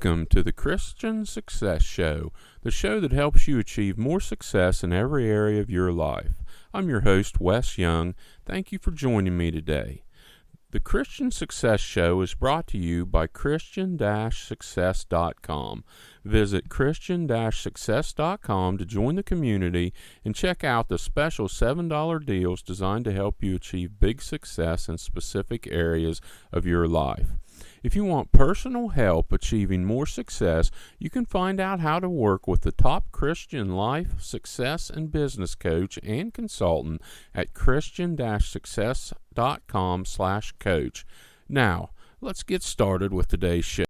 Welcome to the Christian Success Show, the show that helps you achieve more success in every area of your life. I'm your host, Wes Young. Thank you for joining me today. The Christian Success Show is brought to you by Christian-Success.com. Visit Christian-Success.com to join the community and check out the special $7 deals designed to help you achieve big success in specific areas of your life. If you want personal help achieving more success, you can find out how to work with the top Christian life, success, and business coach and consultant at Christian-Success.com/coach. Now, let's get started with today's show.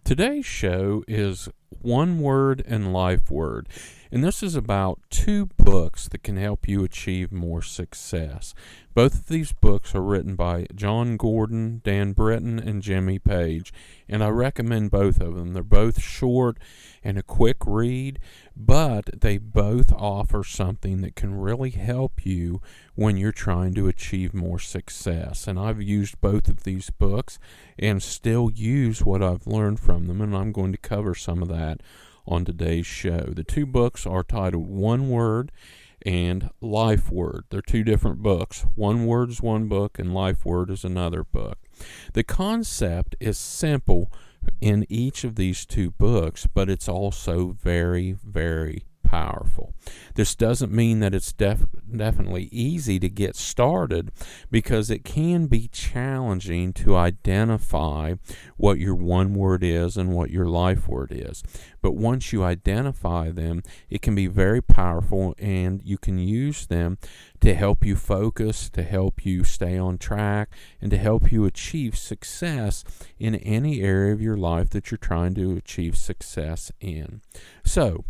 Today's show is One Word and Life Word, and this is about two books that can help you achieve more success. Both of these books are written by John Gordon, Dan Britton, and Jimmy Page, and I recommend both of them. They're both short and a quick read, but they both offer something that can really help you when you're trying to achieve more success. And I've used both of these books and still use what I've learned from them, and I'm going to cover some of that on today's show. The two books are titled One Word and Life Word. They're two different books. One Word is one book and Life Word is another book. The concept is simple in each of these two books, but it's also very, very powerful. This doesn't mean that it's definitely easy to get started, because it can be challenging to identify what your one word is and what your life word is. But once you identify them, it can be very powerful, and you can use them to help you focus, to help you stay on track, and to help you achieve success in any area of your life that you're trying to achieve success in. So,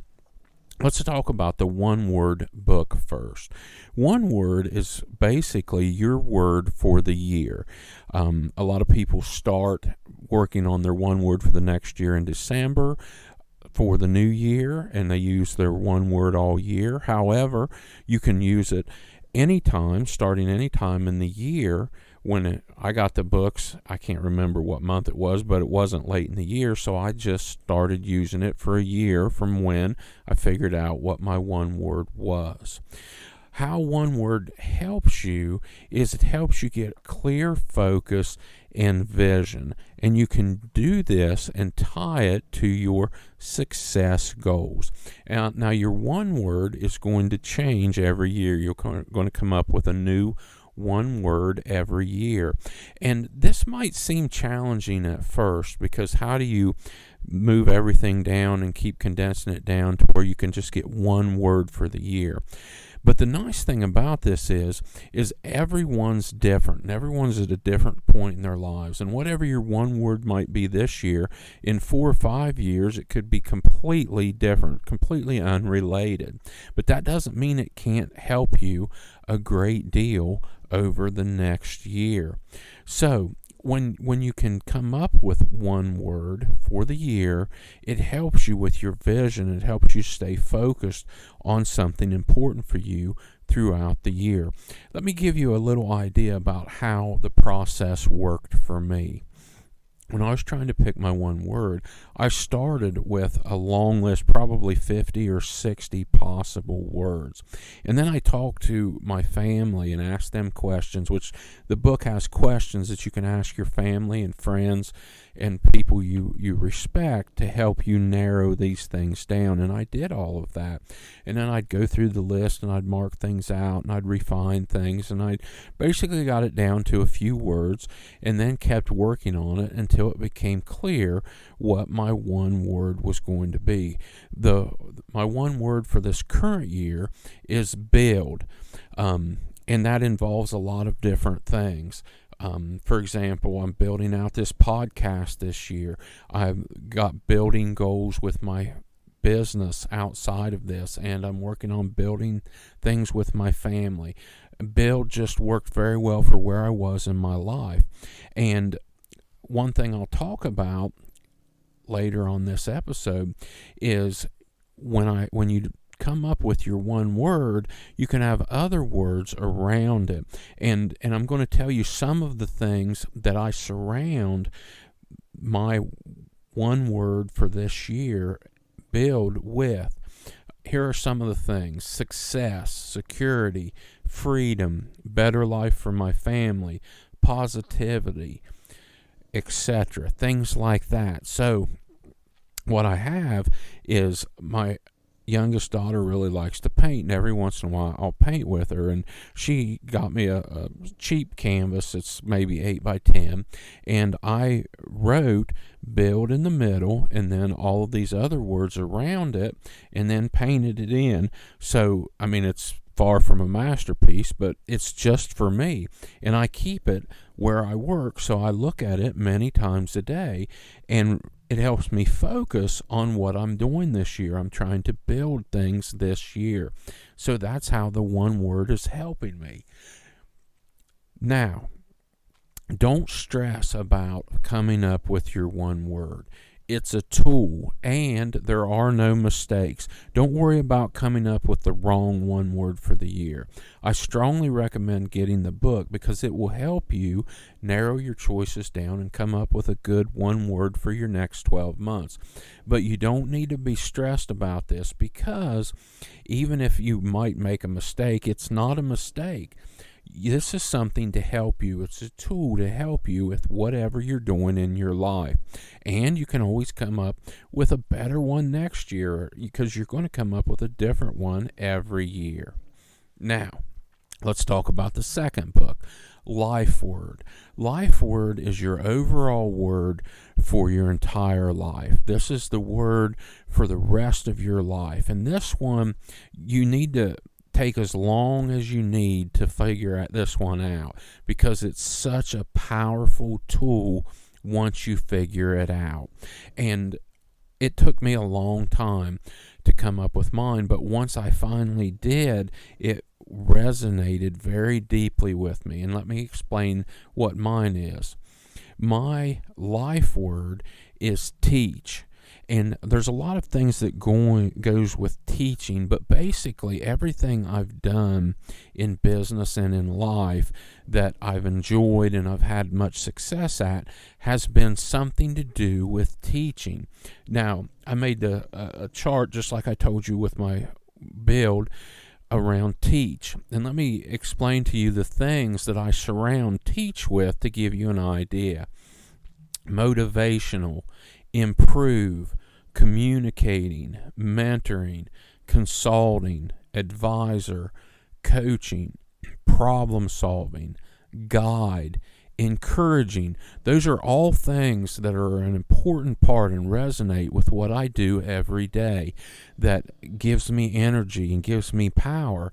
let's talk about the One Word book first. One Word is basically your word for the year. A lot of people start working on their one word for the next year in December for the new year, and they use their one word all year. However, you can use it anytime, starting anytime in the year. When I got the books, I can't remember what month it was, but it wasn't late in the year, so I just started using it for a year from when I figured out what my one word was. How one word helps you is it helps you get clear focus and vision, and you can do this and tie it to your success goals. Now your one word is going to change every year. You're going to come up with a new one word every year. And this might seem challenging at first, because how do you move everything down and keep condensing it down to where you can just get one word for the year? But the nice thing about this is everyone's different, and everyone's at a different point in their lives. And whatever your one word might be this year, in 4 or 5 years, it could be completely different, completely unrelated. But that doesn't mean it can't help you a great deal over the next year. So, when you can come up with one word for the year, it helps you with your vision. It helps you stay focused on something important for you throughout the year. Let me give you a little idea about how the process worked for me. When I was trying to pick my one word, I started with a long list, probably 50 or 60 possible words. And then I talked to my family and asked them questions, which the book has questions that you can ask your family and friends and people you respect to help you narrow these things down. And I did all of that. And then I'd go through the list and I'd mark things out and I'd refine things. And I basically got it down to a few words and then kept working on it until it became clear what my one word was going to be. My one word for this current year is build. And that involves a lot of different things. For example, I'm building out this podcast this year. I've got building goals with my business outside of this, and I'm working on building things with my family. Build just worked very well for where I was in my life. And one thing I'll talk about later on this episode is when you come up with your one word, you can have other words around it. And I'm going to tell you some of the things that I surround my one word for this year build with. Here are some of the things: success, security, freedom, better life for my family, positivity, etc. Things like that. So what I have is my youngest daughter really likes to paint, and every once in a while I'll paint with her, and she got me a cheap canvas. It's maybe 8 by 10, and I wrote build in the middle and then all of these other words around it, and then painted it in. So I mean, it's far from a masterpiece, but it's just for me, and I keep it where I work, so I look at it many times a day, and it helps me focus on what I'm doing this year. I'm trying to build things this year. So that's how the one word is helping me. Now, don't stress about coming up with your one word. It's a tool, and there are no mistakes. Don't worry about coming up with the wrong one word for the year. I strongly recommend getting the book because it will help you narrow your choices down and come up with a good one word for your next 12 months. But you don't need to be stressed about this, because even if you might make a mistake, it's not a mistake. This is something to help you. It's a tool to help you with whatever you're doing in your life. And you can always come up with a better one next year, because you're going to come up with a different one every year. Now, let's talk about the second book, Life Word. Life Word is your overall word for your entire life. This is the word for the rest of your life. And this one, you need to take as long as you need to figure this one out, because it's such a powerful tool once you figure it out. And it took me a long time to come up with mine, but once I finally did, it resonated very deeply with me. And let me explain what mine is. My life word is teach. And there's a lot of things that goes with teaching, but basically everything I've done in business and in life that I've enjoyed and I've had much success at has been something to do with teaching. Now, I made a chart, just like I told you with my build, around teach. And let me explain to you the things that I surround teach with to give you an idea. Motivational, improve, communicating, mentoring, consulting, advisor, coaching, problem solving, guide, encouraging. Those are all things that are an important part and resonate with what I do every day, that gives me energy and gives me power.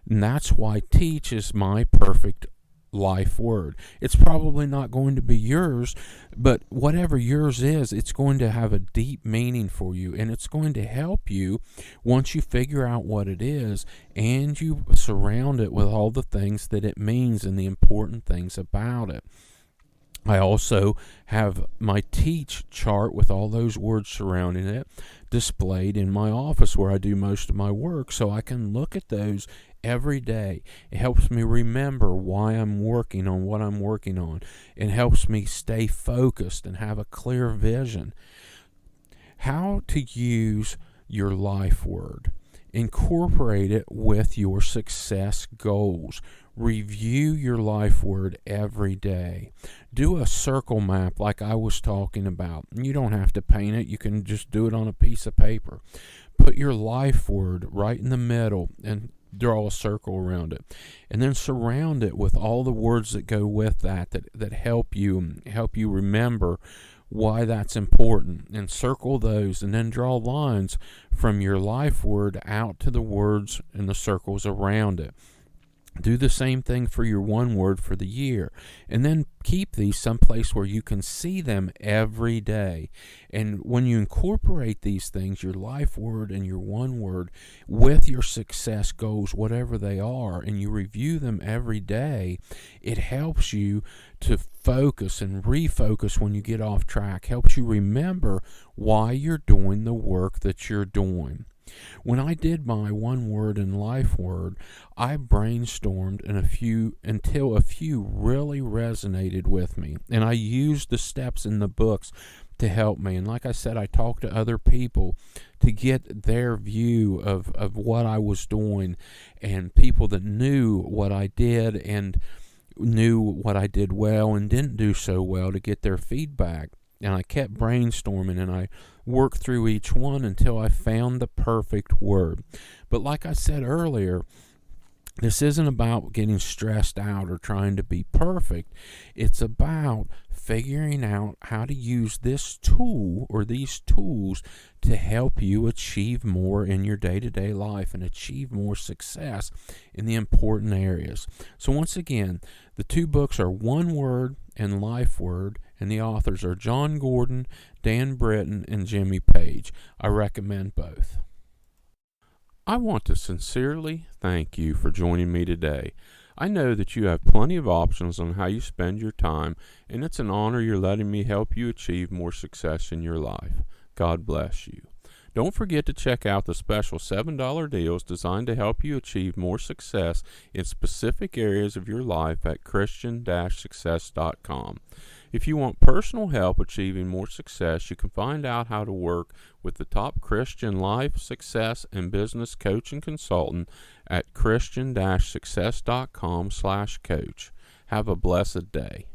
And that's why teach is my perfect life word. It's probably not going to be yours, but whatever yours is, it's going to have a deep meaning for you, and it's going to help you once you figure out what it is and you surround it with all the things that it means and the important things about it. I also have my teach chart with all those words surrounding it displayed in my office where I do most of my work, so I can look at those every day. It helps me remember why I'm working on what I'm working on. It helps me stay focused and have a clear vision. How to use your life word. Incorporate it with your success goals. Review your life word every day. Do a circle map like I was talking about. You don't have to paint it. You can just do it on a piece of paper. Put your life word right in the middle and draw a circle around it. And then surround it with all the words that go with that help you remember why that's important, and circle those, and then draw lines from your life word out to the words and the circles around it. Do the same thing for your one word for the year, and then keep these someplace where you can see them every day. And when you incorporate these things, your life word and your one word, with your success goals, whatever they are, and you review them every day, it helps you to focus and refocus when you get off track, helps you remember why you're doing the work that you're doing. When I did my one word and life word, I brainstormed until a few really resonated with me. And I used the steps in the books to help me. And like I said, I talked to other people to get their view of what I was doing, and people that knew what I did and knew what I did well and didn't do so well, to get their feedback. And I kept brainstorming, and I worked through each one until I found the perfect word. But like I said earlier, this isn't about getting stressed out or trying to be perfect. It's about figuring out how to use this tool or these tools to help you achieve more in your day-to-day life and achieve more success in the important areas. So once again, the two books are One Word and Life Word, and the authors are John Gordon, Dan Britton, and Jimmy Page. I recommend both. I want to sincerely thank you for joining me today. I know that you have plenty of options on how you spend your time, and it's an honor you're letting me help you achieve more success in your life. God bless you. Don't forget to check out the special $7 deals designed to help you achieve more success in specific areas of your life at Christian-success.com. If you want personal help achieving more success, you can find out how to work with the top Christian life, success, and business coach and consultant at Christian-success.com/coach. Have a blessed day.